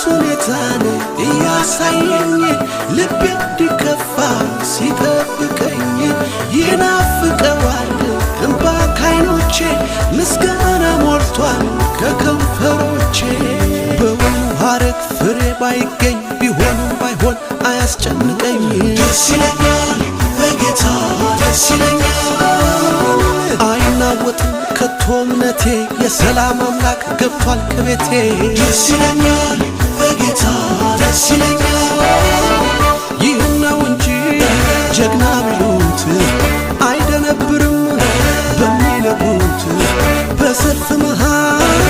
ሁኔታን እያሳየኝ ልቤ እንዲከፋ ሲጠብቀኝ ይናፍቀዋል እንባ ከዓይኖቼ ምስጋና ሞልቷል ከከንፈሮቼ በወይኑ ሐረግ ፍሬ ባይገኝ ቢሆንም ባይሆን አያስጨንቀኝ ደስ ይለኛል በጌታ ደስ ይለኛል አይናወጥም ከቶ እምነቴ የሰላም አምላክ ገብቷል ከቤቴ ደስ ይለኛል በጌታ ደስ ይለኛል ይህን ነው እንጂ ጀግና ቢሉት አይደነብርም በሚነጉት በሰልፍ መሃል